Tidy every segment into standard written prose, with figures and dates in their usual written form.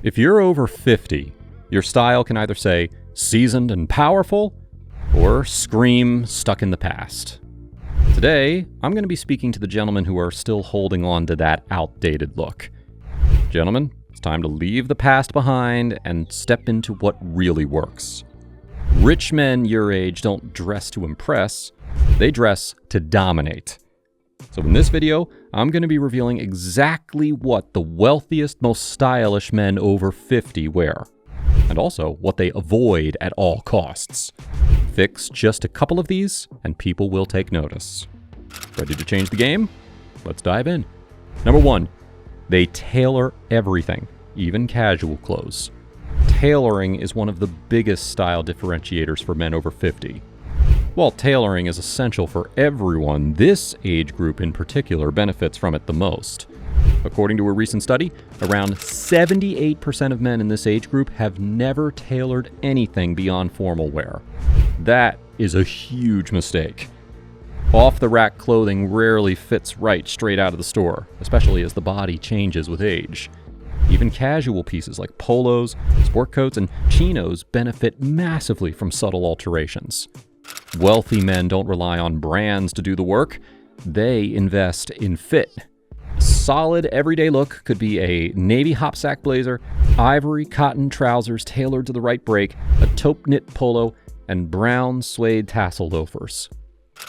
If you're over 50, your style can either say seasoned and powerful or scream stuck in the past. Today, I'm going to be speaking to the gentlemen who are still holding on to that outdated look. Gentlemen, it's time to leave the past behind and step into what really works. Rich men your age don't dress to impress, they dress to dominate. So in this video, I'm going to be revealing exactly what the wealthiest, most stylish men over 50 wear, and also what they avoid at all costs. Fix just a couple of these, and people will take notice. Ready to change the game? Let's dive in. Number 1, they tailor everything, even casual clothes. Tailoring is one of the biggest style differentiators for men over 50. While tailoring is essential for everyone, this age group in particular benefits from it the most. According to a recent study, around 78% of men in this age group have never tailored anything beyond formal wear. That is a huge mistake. Off-the-rack clothing rarely fits right straight out of the store, especially as the body changes with age. Even casual pieces like polos, sport coats, and chinos benefit massively from subtle alterations. Wealthy men don't rely on brands to do the work, they invest in fit. A solid everyday look could be a navy hopsack blazer, ivory cotton trousers tailored to the right break, a taupe knit polo, and brown suede tassel loafers.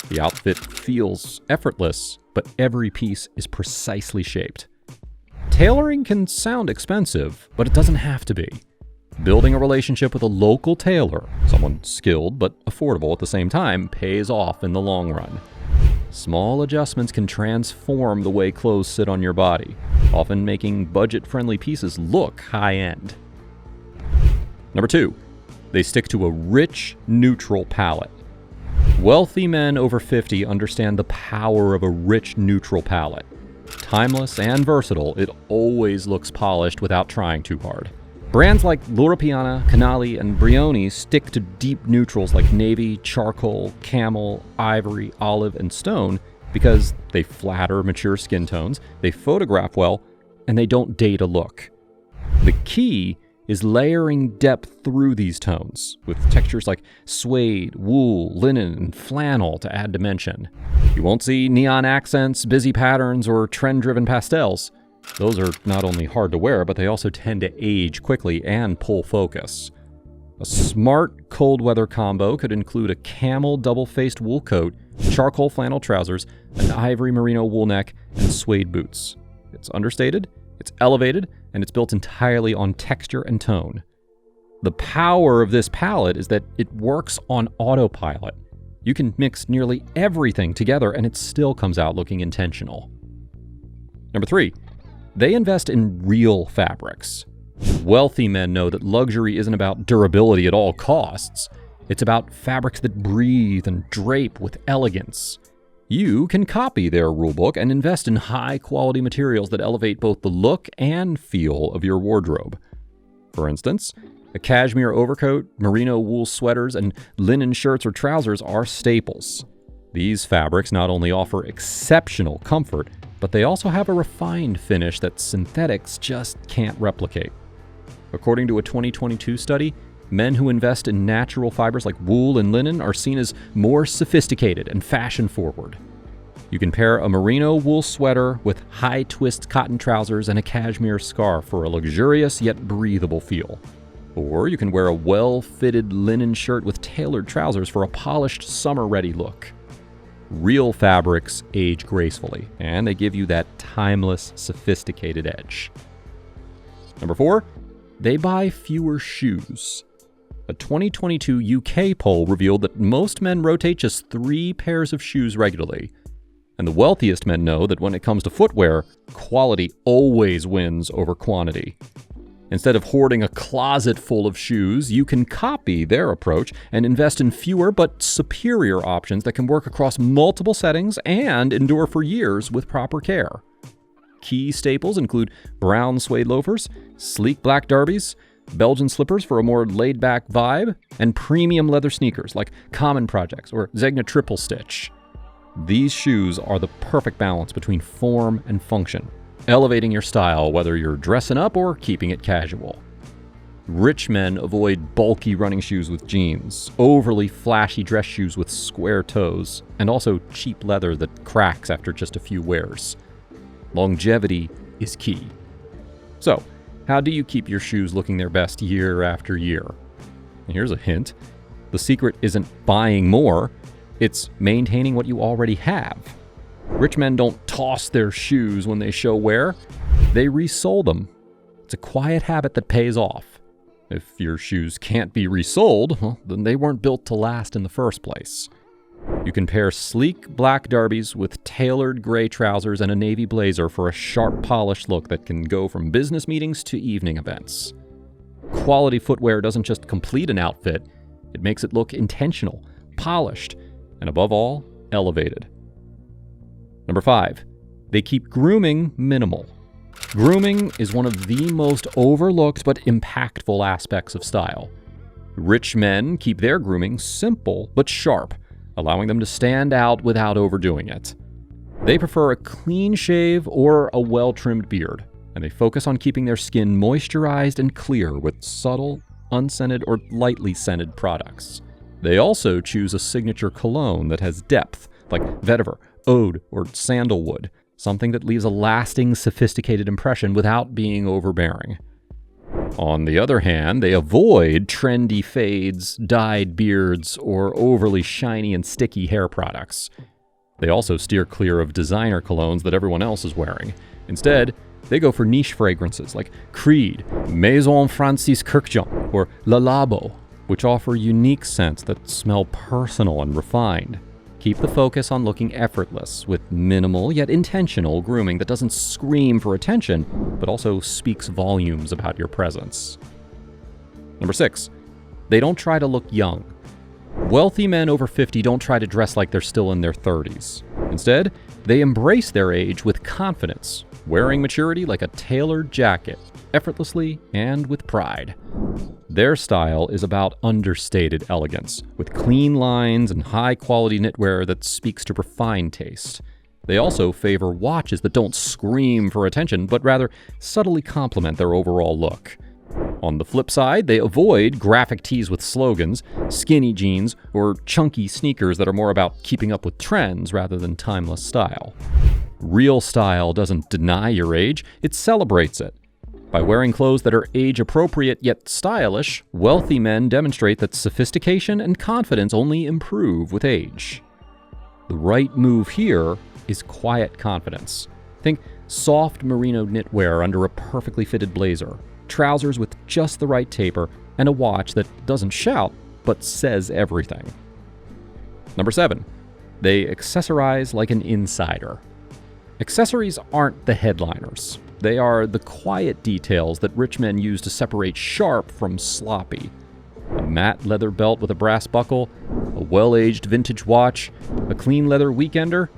The outfit feels effortless, but every piece is precisely shaped. Tailoring can sound expensive, but it doesn't have to be. Building a relationship with a local tailor, someone skilled but affordable at the same time, pays off in the long run. Small adjustments can transform the way clothes sit on your body, often making budget-friendly pieces look high-end. Number 2, they stick to a rich, neutral palette. Wealthy men over 50 understand the power of a rich, neutral palette. Timeless and versatile, it always looks polished without trying too hard. Brands like Loro Piana, Canali, and Brioni stick to deep neutrals like navy, charcoal, camel, ivory, olive, and stone because they flatter mature skin tones, they photograph well, and they don't date a look. The key is layering depth through these tones, with textures like suede, wool, linen, and flannel to add dimension. You won't see neon accents, busy patterns, or trend-driven pastels. Those are not only hard to wear, but they also tend to age quickly and pull focus. A smart cold weather combo could include a camel double-faced wool coat, charcoal flannel trousers, an ivory merino wool neck, and suede boots. It's understated, it's elevated, and it's built entirely on texture and tone. The power of this palette is that it works on autopilot. You can mix nearly everything together and it still comes out looking intentional. Number 3, they invest in real fabrics. Wealthy men know that luxury isn't about durability at all costs. It's about fabrics that breathe and drape with elegance. You can copy their rulebook and invest in high-quality materials that elevate both the look and feel of your wardrobe. For instance, a cashmere overcoat, merino wool sweaters, and linen shirts or trousers are staples. These fabrics not only offer exceptional comfort, but they also have a refined finish that synthetics just can't replicate. According to a 2022 study, men who invest in natural fibers like wool and linen are seen as more sophisticated and fashion-forward. You can pair a merino wool sweater with high-twist cotton trousers and a cashmere scarf for a luxurious yet breathable feel. Or you can wear a well-fitted linen shirt with tailored trousers for a polished, summer-ready look. Real fabrics age gracefully, and they give you that timeless, sophisticated edge. Number 4, they buy fewer shoes. A 2022 UK poll revealed that most men rotate just 3 pairs of shoes regularly. And the wealthiest men know that when it comes to footwear, quality always wins over quantity. Instead of hoarding a closet full of shoes, you can copy their approach and invest in fewer but superior options that can work across multiple settings and endure for years with proper care. Key staples include brown suede loafers, sleek black derbies, Belgian slippers for a more laid-back vibe, and premium leather sneakers like Common Projects or Zegna Triple Stitch. These shoes are the perfect balance between form and function, elevating your style whether you're dressing up or keeping it casual. Rich men avoid bulky running shoes with jeans, overly flashy dress shoes with square toes, and also cheap leather that cracks after just a few wears. Longevity is key. So, how do you keep your shoes looking their best year after year? Here's a hint. The secret isn't buying more, it's maintaining what you already have. Rich men don't toss their shoes when they show wear, they resole them. It's a quiet habit that pays off. If your shoes can't be resold, well, then they weren't built to last in the first place. You can pair sleek black derbies with tailored gray trousers and a navy blazer for a sharp, polished look that can go from business meetings to evening events. Quality footwear doesn't just complete an outfit, it makes it look intentional, polished, and above all, elevated. Number 5, they keep grooming minimal. Grooming is one of the most overlooked but impactful aspects of style. Rich men keep their grooming simple but sharp, allowing them to stand out without overdoing it. They prefer a clean shave or a well-trimmed beard, and they focus on keeping their skin moisturized and clear with subtle, unscented, or lightly scented products. They also choose a signature cologne that has depth, like vetiver, oud, or sandalwood, something that leaves a lasting, sophisticated impression without being overbearing. On the other hand, they avoid trendy fades, dyed beards, or overly shiny and sticky hair products. They also steer clear of designer colognes that everyone else is wearing. Instead, they go for niche fragrances like Creed, Maison Francis Kurkdjian, or Le Labo, which offer unique scents that smell personal and refined. Keep the focus on looking effortless, with minimal yet intentional grooming that doesn't scream for attention, but also speaks volumes about your presence. Number 6, they don't try to look young. Wealthy men over 50 don't try to dress like they're still in their 30s. Instead, they embrace their age with confidence, wearing maturity like a tailored jacket, effortlessly and with pride. Their style is about understated elegance, with clean lines and high-quality knitwear that speaks to refined taste. They also favor watches that don't scream for attention, but rather subtly complement their overall look. On the flip side, they avoid graphic tees with slogans, skinny jeans, or chunky sneakers that are more about keeping up with trends rather than timeless style. Real style doesn't deny your age, it celebrates it. By wearing clothes that are age-appropriate yet stylish, wealthy men demonstrate that sophistication and confidence only improve with age. The right move here is quiet confidence. Think soft merino knitwear under a perfectly fitted blazer, trousers with just the right taper, and a watch that doesn't shout, but says everything. Number 7, they accessorize like an insider. Accessories aren't the headliners. They are the quiet details that rich men use to separate sharp from sloppy. A matte leather belt with a brass buckle, a well-aged vintage watch, a clean leather weekender.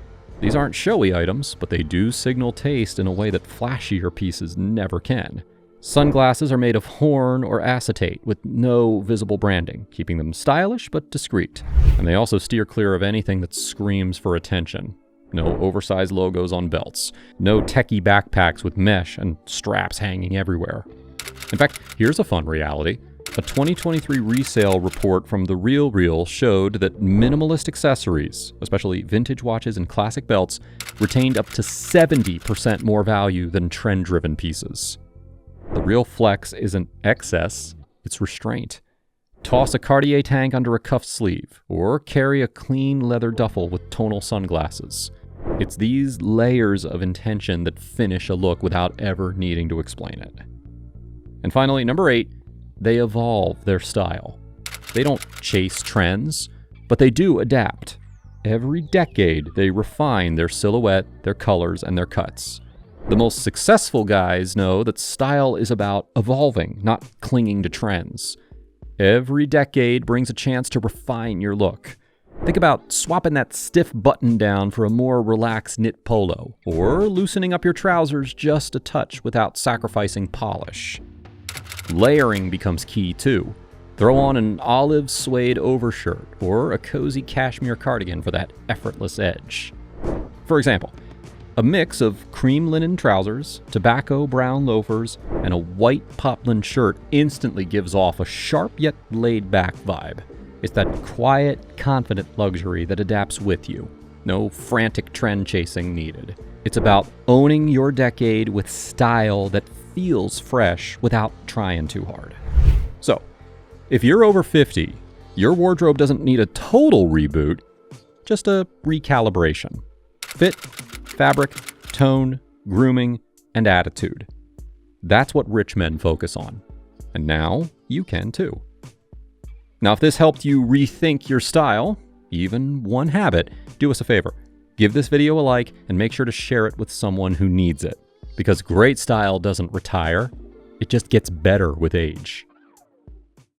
These aren't showy items, but they do signal taste in a way that flashier pieces never can. Sunglasses are made of horn or acetate with no visible branding, keeping them stylish but discreet. And they also steer clear of anything that screams for attention. No oversized logos on belts. No techie backpacks with mesh and straps hanging everywhere. In fact, here's a fun reality. A 2023 resale report from The RealReal showed that minimalist accessories, especially vintage watches and classic belts, retained up to 70% more value than trend-driven pieces. The real flex isn't excess, it's restraint. Toss a Cartier tank under a cuffed sleeve, or carry a clean leather duffel with tonal sunglasses. It's these layers of intention that finish a look without ever needing to explain it. And finally, number 8, they evolve their style. They don't chase trends, but they do adapt. Every decade, they refine their silhouette, their colors, and their cuts. The most successful guys know that style is about evolving, not clinging to trends. Every decade brings a chance to refine your look. Think about swapping that stiff button down for a more relaxed knit polo, or loosening up your trousers just a touch without sacrificing polish. Layering becomes key too. Throw on an olive suede overshirt or a cozy cashmere cardigan for that effortless edge. For example, A mix of cream linen trousers, tobacco brown loafers, and a white poplin shirt instantly gives off a sharp yet laid-back vibe. It's that quiet, confident luxury that adapts with you. No frantic trend chasing needed. It's about owning your decade with style that feels fresh without trying too hard. So, if you're over 50, your wardrobe doesn't need a total reboot, just a recalibration. Fit, fabric, tone, grooming, and attitude. That's what rich men focus on. And now you can too. Now, if this helped you rethink your style, even one habit, do us a favor. Give this video a like and make sure to share it with someone who needs it. Because great style doesn't retire, it just gets better with age.